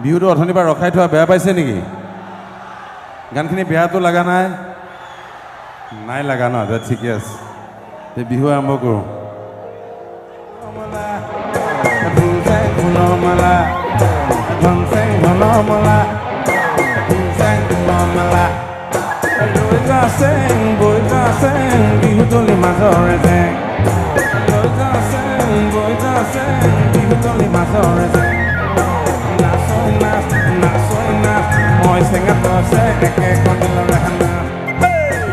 বিহুটো অথনিৰ পৰা ৰখাই থোৱা বেয়া পাইছে নেকি গানখিনি বেয়াটো লগা নাই নাই লগা ন ঠিকে আছে তে বিহু আৰম্ভ কৰোঁ বিহুতলি মাজৰে জেং বিহুতলি মাজৰে জেং নাচই নাচ নাচই নাচ মই চেঙা তছে একে কণ্ডিলৰে হানা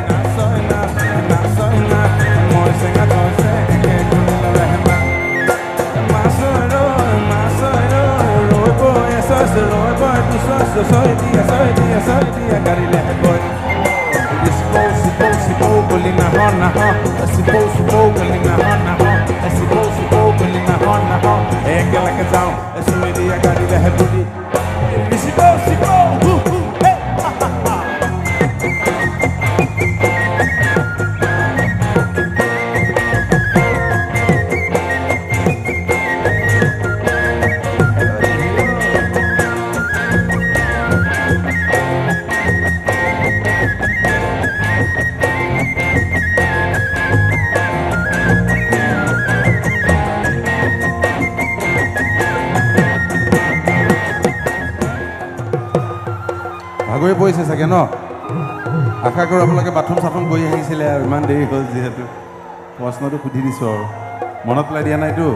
নাচই নাচ নাচই নাচ মই চেঙা তছে একে কণ্ডিলৰে হানা মাছই ৰৈ বৈ এছছ ৰৈ বৈ দুছছ ছয় দিয়া গাড়ীলে গৈ Sipou, goli na hona ho. Sipou, goli na hona ho. Sipou, goli na hona ho. Ekela ke jao, sumeri agari lehe budi. Sipou, hey, ha ha ha. ভাগৰি পৰিছে চাগে ন আশা কৰোঁ আপোনালোকে বাথৰুম চাথৰুম গৈ আহিছিলে আৰু ইমান দেৰি হ'ল যিহেতু প্ৰশ্নটো সুধি দিছোঁ আৰু মনত পেলাই দিয়া নাইতো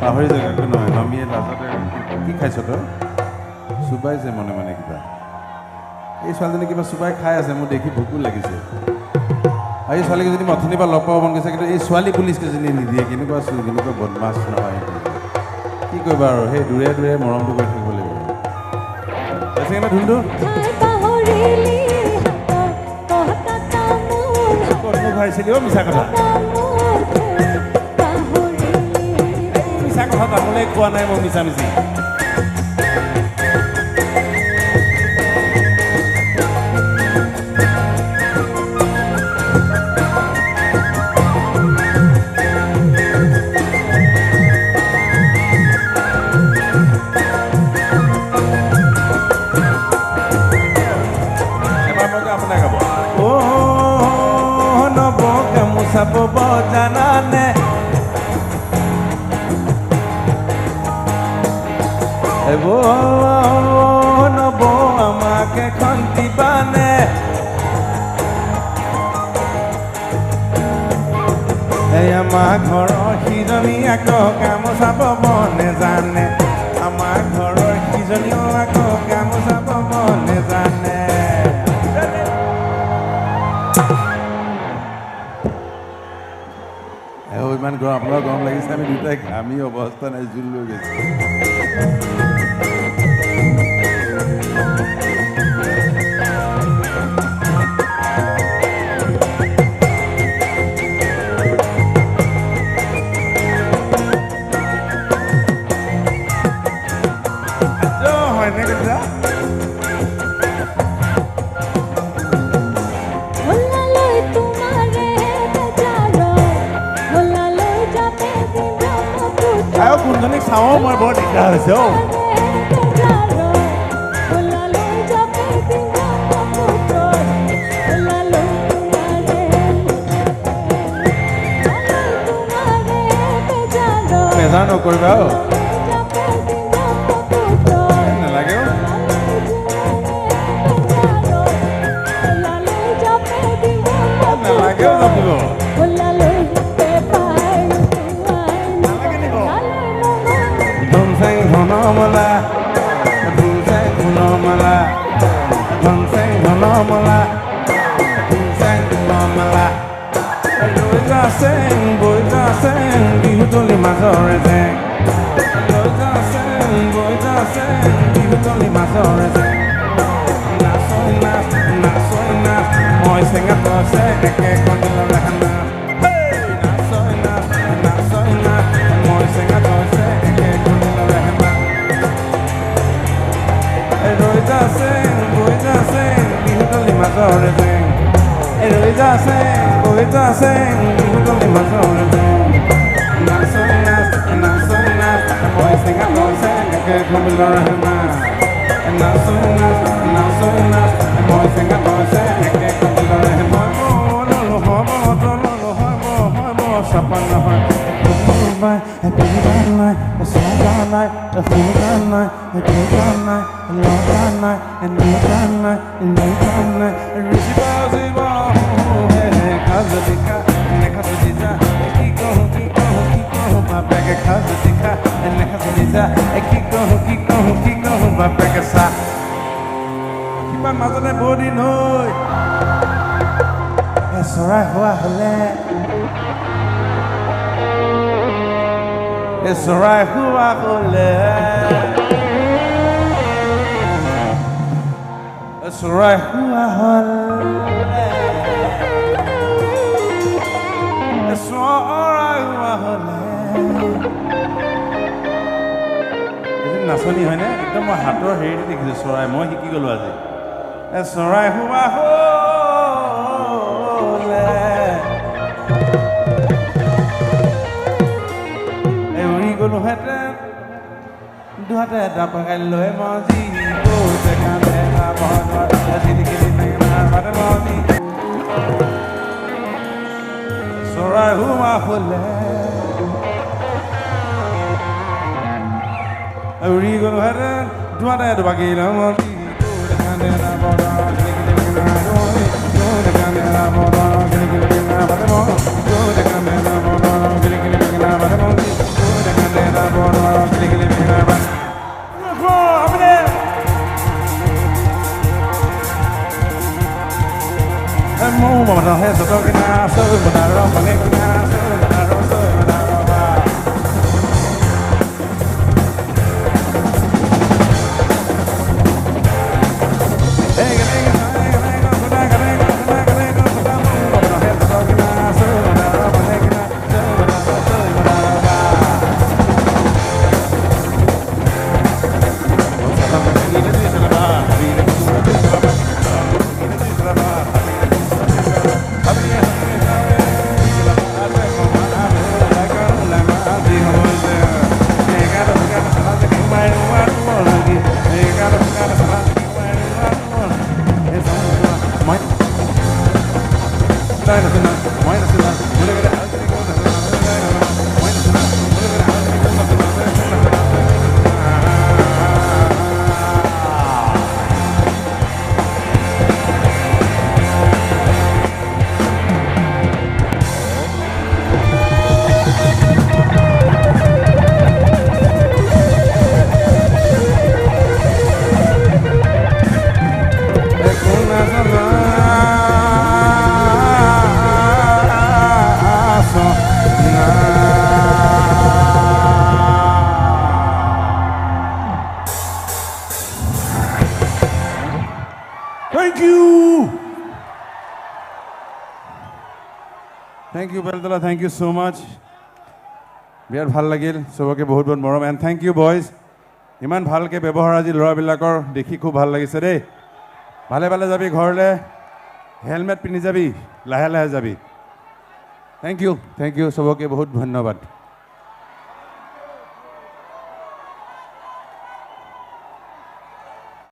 পাহৰি জেগাটো নহয় মামীয়ে লাজতে কি খাইছ তই চুবাইছে মনে মনে কিবা এই ছোৱালীজনী কিবা চুবাই খাই আছে মোৰ দেখি ভোকো লাগিছে আৰু এই ছোৱালীকেইজনী মই অথনিৰ পৰা লগ পাব মন গৈছে কিন্তু এই ছোৱালী পুলিচকেইজনী নিদিয়ে কেনেকুৱা বদমাছ নহয় কি কৰিবা আৰু সেই দূৰে দূৰে মৰমটো কৰি থাকিব লাগিব ধুনটো ভাইছিলি অ' মিছা কথা মিছা কথা তামোলে খোৱা নাই মই মিছা মিছি सब जाने वो नब আমাকে খন্তি বানে এই আমাৰ ঘৰৰ সিজনী আকৌ গামোচাব মনে জানে আমাৰ ঘৰৰ সিজনীও আকৌ গামোচাব মনে জানে ইমান গৰম আপোনাৰ গৰম লাগিছে আমি দুটাই ঘামি অৱস্থা নাই জুল লৈ গৈছে কোনজনীক চাওঁ মই বৰ দিগদাৰ হৈছে অ' বেজাৰ নকৰিবা অ' নালাগে নালাগে যাব Mala, Buzang Mala, Buzang Mala, Buzang Mala. Boyza sing, bihutul mazore sing. Boyza sing, bihutul mazore sing. Nasoy nas, moi sing ato se eke kondilo rahana. Nasoy nas, moi sing ato se eke kondilo rahana. Boyza sing, bihutul mazore sing. Boyza sing, bihutul mazore sing. Nasoy nas, moi sing ato se eke একে ঘুমলৰ হেনা নাচো নাচ নাচো নাচ মই চেঙা তইছে একে ঘুমলৰ হেনা ললো হ'ব তললো হ'ব চাপা নহয় নাই পিৰা নাই চগা নাই ফুগা নাই দুগা নাই লগা নাই নিগা নাই লৈগা নাই ঋষিবা জীৱা হে খাজ দিখা নেখা দিছা কি কহো বাপেকে খাজ দিখা নেখা দিছা কি কহো বাপেকে চা কিমান মাজতে বহুদিন হৈ চৰাই হোৱা হ'লে চৰাই হোৱা হ'লে চৰাই হোৱা হ'লে চৰাই হোৱা হ'লে নাচনি হয়নে একদম মই হাতৰ হেৰিটো দেখিছোঁ চৰাই মই শিকি গ'লোঁ আজি চৰাই হোৱা হ'লে উৰি গ'লোহেঁতেন দুহাতে এটা পকাই লৈ মজি চৰাই হোৱা হ'লে উৰি গ'লোহেঁতেন দুহাতে দুবাকি লৈ মজি Thank you, Beldala. Thank you so much. বিৰাট ভাল লাগিল সবকে বহুত বহুত মৰম এণ্ড থেংক ইউ বয়জ ইমান ভালকৈ ব্যৱহাৰ আজি ল'ৰাবিলাকৰ দেখি খুব ভাল লাগিছে দেই ভালে ভালে যাবি ঘৰলৈ হেলমেট পিন্ধি যাবি লাহে লাহে যাবি থেংক ইউ সবকে বহুত ধন্যবাদ